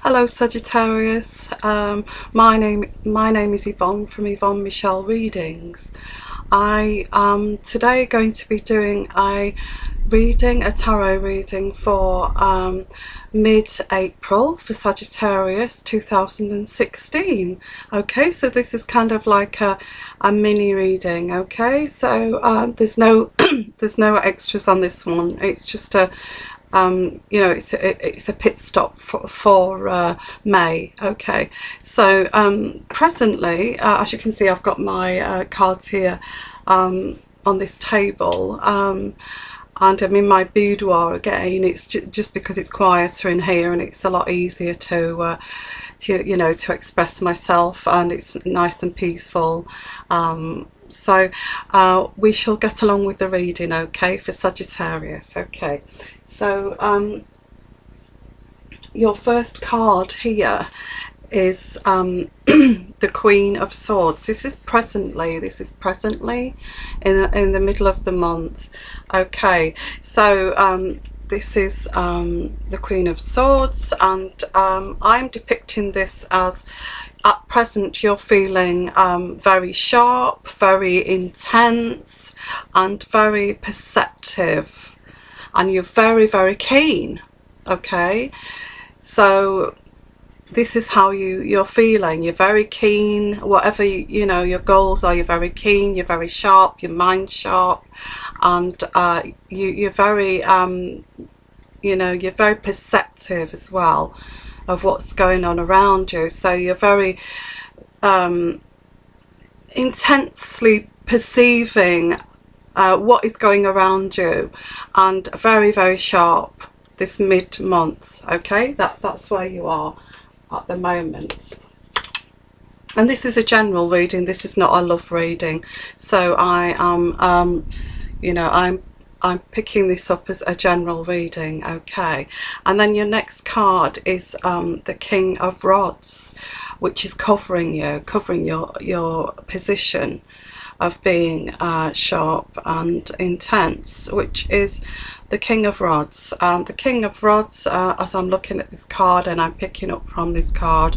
Hello Sagittarius, my name is Yvonne from Yvonne Michelle Readings. I am today going to be doing a tarot reading for mid-April for Sagittarius 2016. Okay, so this is kind of like a mini reading. Okay, so there's no there's no extras on this one. It's just a you know, it's a pit stop for May. Okay, so presently, as you can see, I've got my cards here on this table, and I'm in my boudoir again. It's just because it's quieter in here and it's a lot easier to you know, to express myself, and it's nice and peaceful. So we shall get along with the reading, okay, for Sagittarius. Okay, so your first card here is the Queen of Swords. This is presently in the middle of the month. Okay, so this is the Queen of Swords, and I'm depicting this as, at present, you're feeling very sharp, very intense, and very perceptive, and you're very, very keen. Okay, so this is how you're feeling. You're very keen, whatever you know your goals are. You're very keen, you're very sharp, your mind's sharp, and you're very you know, you're very perceptive as well of what's going on around you. So you're very intensely perceiving what is going around you, and very, very sharp this mid-month. Okay, that's where you are at the moment. And this is a general reading, this is not a love reading, so I am you know, I'm picking this up as a general reading. Okay, and then your next card is the King of Rods, which is covering your position of being sharp and intense, which is the King of Rods. The King of Rods, as I'm looking at this card and I'm picking up from this card,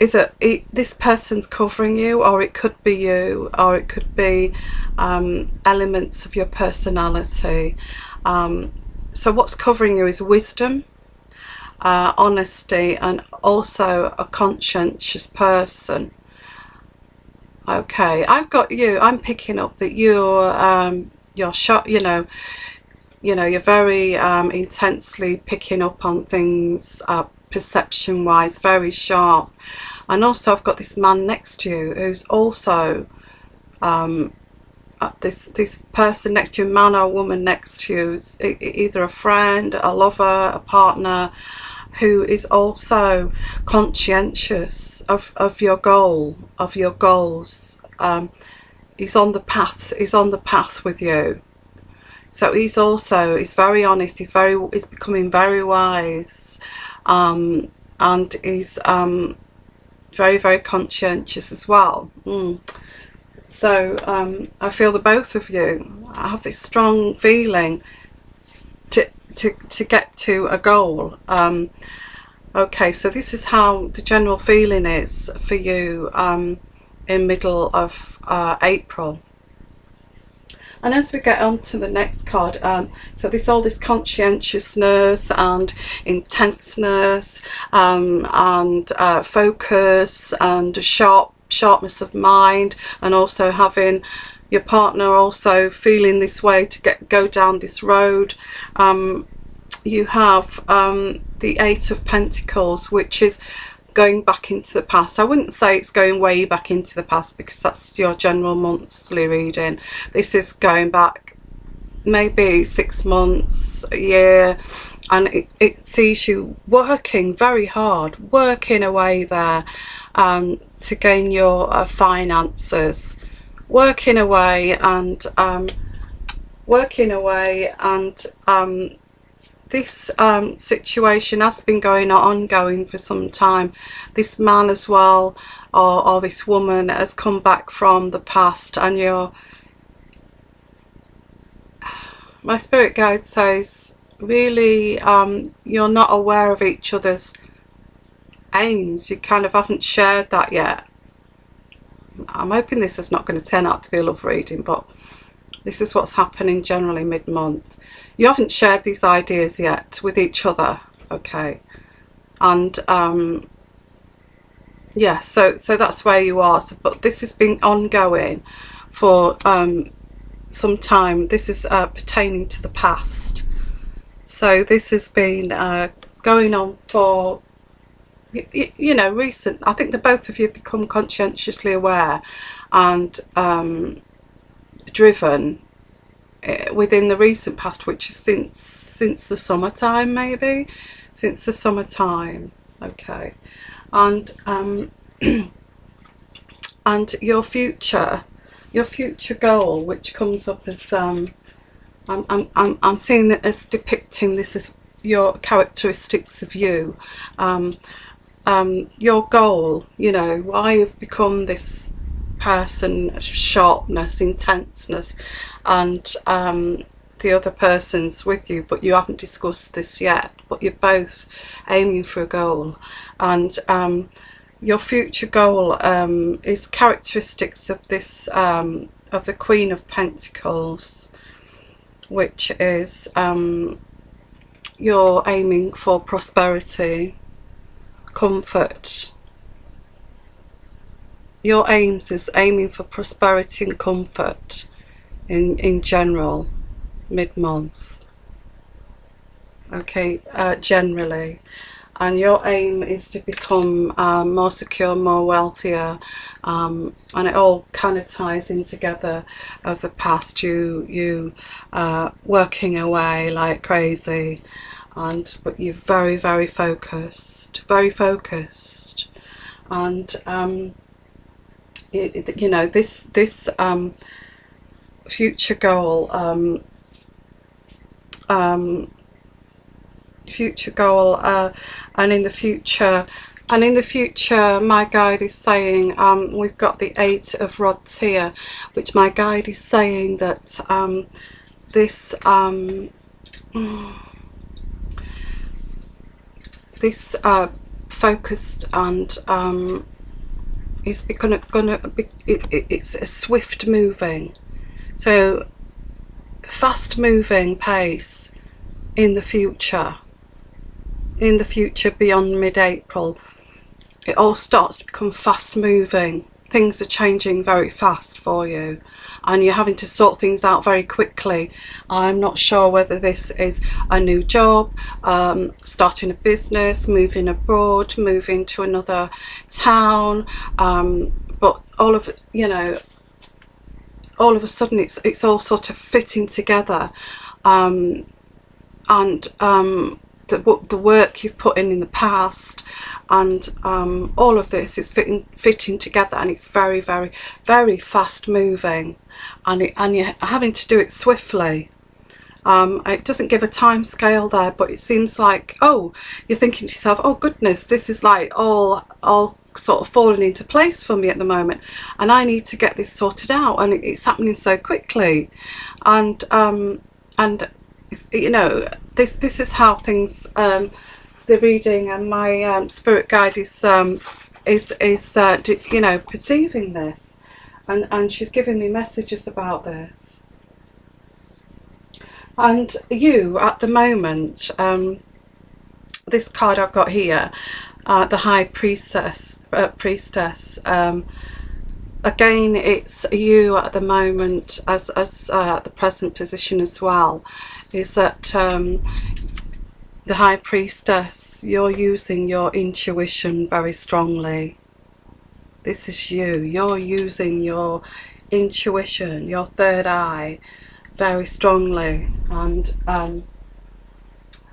is that this person's covering you, or it could be you, or it could be elements of your personality. So what's covering you is wisdom, honesty, and also a conscientious person. Okay, I've got you. I'm picking up that you're sharp. You know, you're very intensely picking up on things, perception wise, very sharp. And also I've got this man next to you who's also this person next to you, man or woman next to you, is either a friend, a lover, a partner, who is also conscientious of your goal, of your goals. He's on the path with you. So he's very honest, he's becoming very wise, and he's very, very conscientious as well. So I feel the both of you, I have this strong feeling to get to a goal. Okay, so this is how the general feeling is for you in middle of April. And as we get on to the next card, so all this conscientiousness and intenseness, and focus and sharpness of mind, and also having your partner also feeling this way to go down this road. You have the Eight of Pentacles, which is going back into the past. I wouldn't say it's going way back into the past, because that's your general monthly reading. This is going back maybe 6 months, a year, and it sees you working very hard, working away there to gain your finances, working away and this situation has been ongoing for some time. This man as well, or this woman, has come back from the past, and my spirit guide says really you're not aware of each other's aims. You kind of haven't shared that yet. I'm hoping this is not going to turn out to be a love reading, but this is what's happening generally mid-month. You haven't shared these ideas yet with each other, okay? And yeah, so that's where you are. So, but this has been ongoing for some time. This is pertaining to the past. So this has been going on for, you know, recent. I think the both of you have become conscientiously aware and driven within the recent past, which is since the summertime, maybe since the summertime, okay? And and your future goal, which comes up as I'm seeing it as depicting this as your characteristics of you, your goal, you know, why you've become this person, sharpness, intenseness, and the other person's with you, but you haven't discussed this yet, but you're both aiming for a goal. And your future goal is characteristics of this of the Queen of Pentacles, which is you're aiming for prosperity, comfort. Your aims is aiming for prosperity and comfort in general, mid-month, okay, generally. And your aim is to become more secure, more wealthier, and it all kind of ties in together of the past, you working away like crazy, but you're very, very focused, and you know, this future goal, and in the future my guide is saying, we've got the 8 of Rods here, which my guide is saying that this focused and is gonna be, it's a swift moving, so fast moving pace in the future beyond mid-April. It all starts to become fast moving. Things are changing very fast for you, and you're having to sort things out very quickly. I'm not sure whether this is a new job, starting a business, moving abroad, moving to another town, but all of it, you know, all of a sudden it's all sort of fitting together, and the work you've put in the past, and all of this is fitting together, and it's very, very, very fast moving, and you're having to do it swiftly. It doesn't give a time scale there, but it seems like, oh, you're thinking to yourself, oh goodness, this is like all sort of falling into place for me at the moment, and I need to get this sorted out, and it's happening so quickly, and you know, this is how things, the reading and my spirit guide is you know, perceiving this, and she's giving me messages about this. And you at the moment, this card I've got here, the High Priestess, again, it's you at the moment as the present position as well, is that the High Priestess, you're using your intuition very strongly. This is you're using your intuition, your third eye, very strongly, and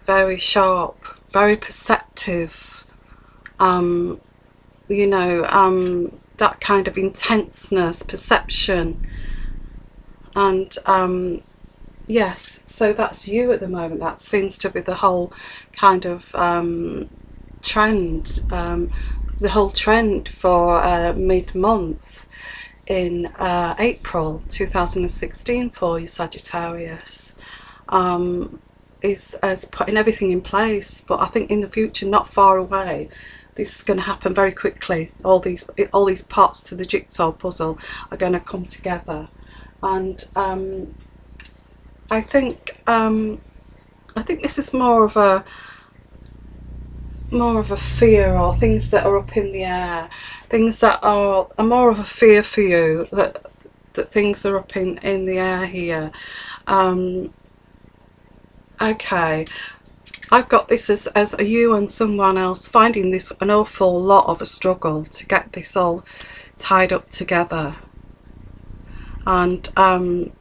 very sharp, very perceptive, you know, that kind of intenseness, perception, and yes, so that's you at the moment. That seems to be the whole kind of trend, the whole trend for mid-month in April 2016 for you, Sagittarius. as putting everything in place, but I think in the future, not far away, this is going to happen very quickly. All these parts to the jigsaw puzzle are going to come together, and I think this is more of a fear, or things that are up in the air, things that are more of a fear for you, that things are up in the air here. Okay, I've got this as you and someone else finding this an awful lot of a struggle to get this all tied up together, and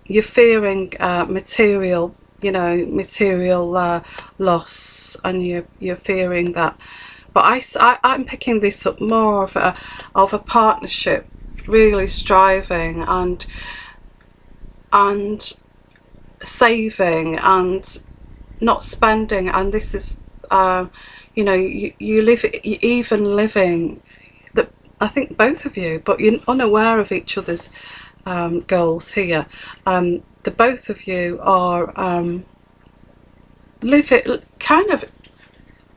you're fearing material loss, and you're fearing that. But I'm picking this up more of a partnership, really striving and saving and not spending. And this is you live, even living, that I think both of you, but you're unaware of each other's goals here. The both of you are kind of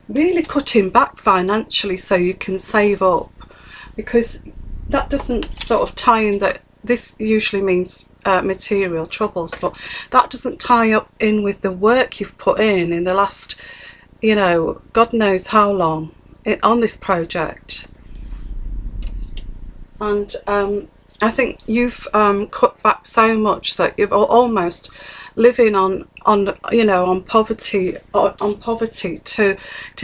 really cutting back financially so you can save up, because that doesn't sort of tie in, that this usually means material troubles, but that doesn't tie up in with the work you've put in the last, God knows how long on this project. And I think you've cut back so much that you've almost living on poverty to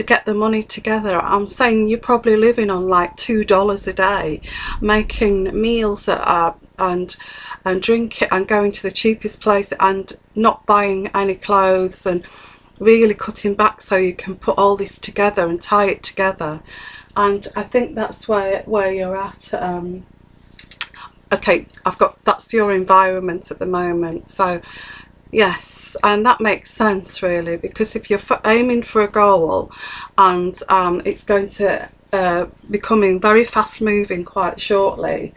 get the money together. I'm saying you're probably living on like $2 a day, making meals and drinking and going to the cheapest place and not buying any clothes, and really cutting back so you can put all this together and tie it together. And I think that's where you're at. Okay, that's your environment at the moment. So yes, and that makes sense really, because if you're aiming for a goal and it's going to becoming very fast moving quite shortly,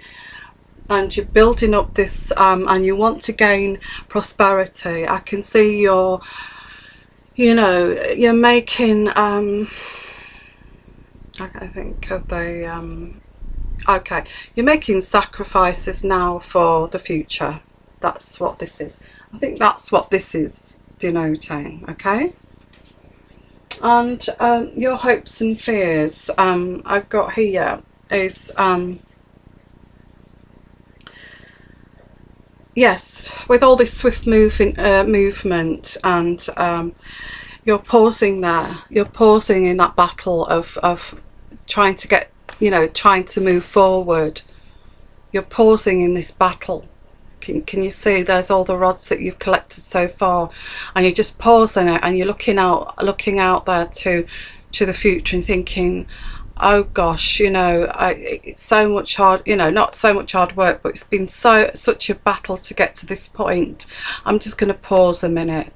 and you're building up this and you want to gain prosperity, I can see you're making I think of the okay, you're making sacrifices now for the future. That's what this is. I think that's what this is denoting. Okay, and your hopes and fears I've got here is yes, with all this swift movement, and you're pausing there. You're pausing in that battle of trying to get, trying to move forward. You're pausing in this battle. Can you see there's all the rods that you've collected so far, and you're just pausing it, and you're looking out there to the future and thinking, oh gosh, it's so much hard, not so much hard work, but it's been such a battle to get to this point. I'm just going to pause a minute.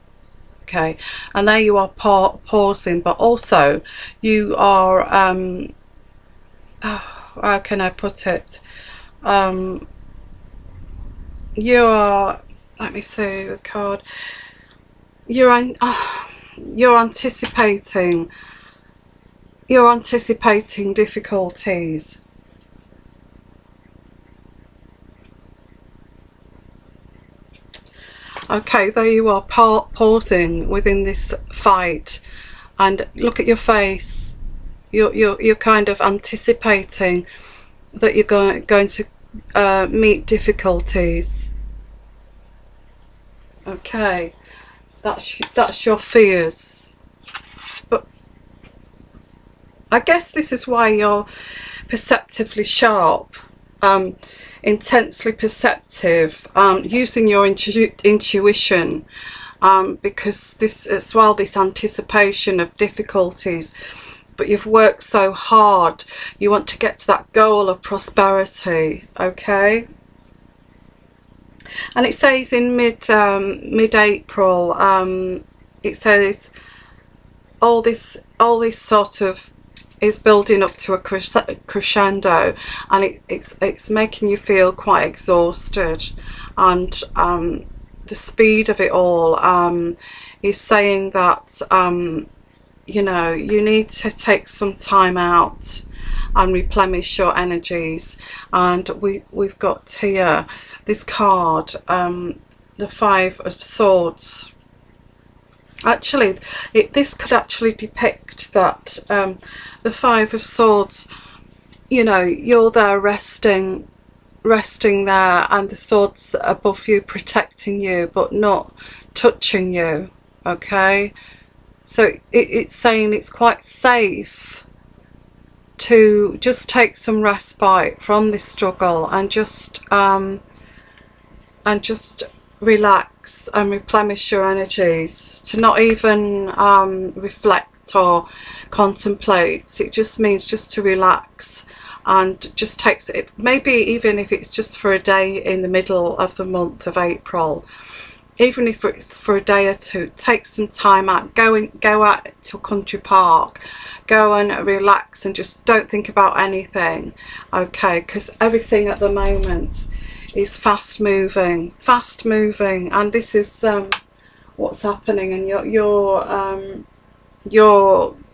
Okay, and there you are pausing, but also you are how can I put it, you are, let me see the card, you're anticipating difficulties. Okay, there you are pausing within this fight, and look at your face. You're kind of anticipating that you're going to meet difficulties. Okay, that's your fears. But I guess this is why you're perceptively sharp, intensely perceptive, using your intuition, because this as well, this anticipation of difficulties. But you've worked so hard, you want to get to that goal of prosperity. Okay, and it says in mid-April, it says all this sort of is building up to a crescendo, and it's making you feel quite exhausted, and the speed of it all is saying that you know, you need to take some time out and replenish your energies. And we've got here this card, the Five of Swords. Actually, this could actually depict that the Five of Swords, you know, you're there resting there, and the swords above you protecting you but not touching you. Okay, so it's saying it's quite safe to just take some respite from this struggle and just relax and replenish your energies, to not even reflect or contemplate. It just means just to relax, and just takes it, maybe even if it's just for a day in the middle of the month of April, even if it's for a day or two, take some time out, go out to a country park, go and relax, and just don't think about anything. Okay, because everything at the moment is fast moving, and this is what's happening. And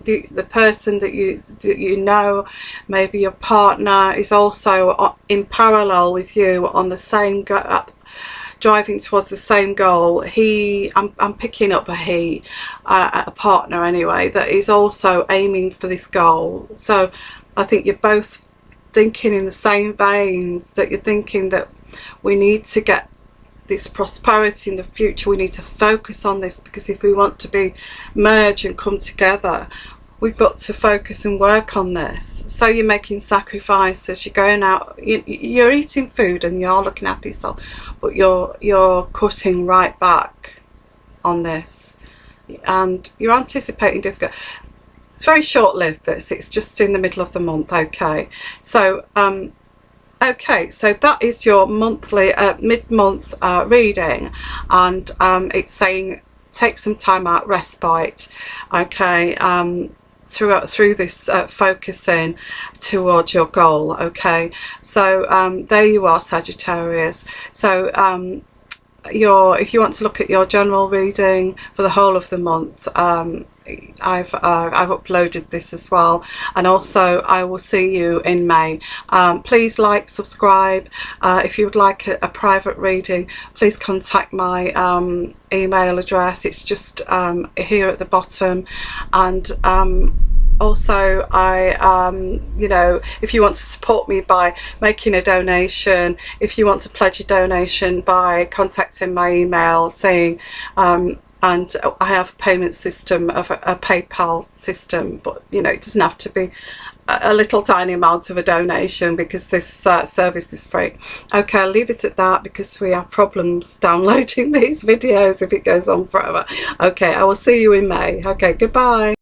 the person that you know, maybe your partner, is also in parallel with you on the same driving towards the same goal. I'm picking up a partner anyway, that is also aiming for this goal. So I think you're both thinking in the same veins, that you're thinking that we need to get this prosperity in the future. We need to focus on this, because if we want to be merge and come together, we've got to focus and work on this. So you're making sacrifices, you're going out, you're eating food and you're looking after yourself, but you're cutting right back on this, and you're anticipating difficult. It's very short-lived, this. It's just in the middle of the month. Okay, so okay, so that is your monthly mid-month reading, and it's saying take some time out, respite. Okay, through this focusing towards your goal. Okay, so there you are, Sagittarius. So if you want to look at your general reading for the whole of the month, I've uploaded this as well, and also I will see you in May. Please like, subscribe. If you would like a private reading, please contact my email address. It's just here at the bottom. And also, you know, if you want to support me by making a donation, if you want to pledge a donation by contacting my email, saying and I have a payment system of a PayPal system, but you know, it doesn't have to be a little tiny amount of a donation, because this service is free. Okay, I'll leave it at that, because we have problems downloading these videos if it goes on forever. Okay, I will see you in May. Okay, goodbye.